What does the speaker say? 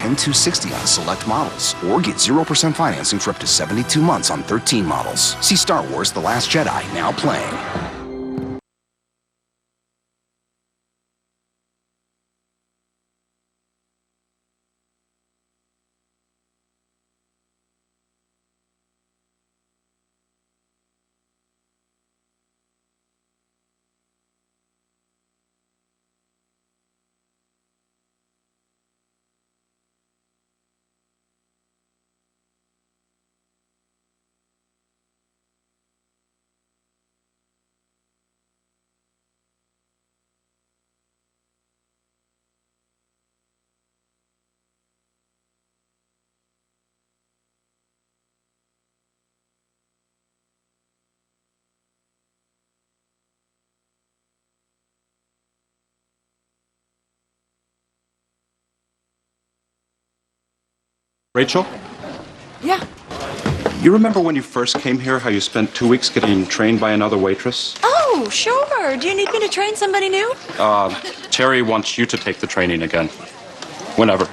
M260 on select models. Or get 0% financing for up to 72 months on 13 models. See Star Wars The Last Jedi, now playing. Rachel? Yeah. You remember when you first came here, how you spent 2 weeks getting trained by another waitress? Oh, sure. Do you need me to train somebody new? Terry wants you to take the training again. Whenever.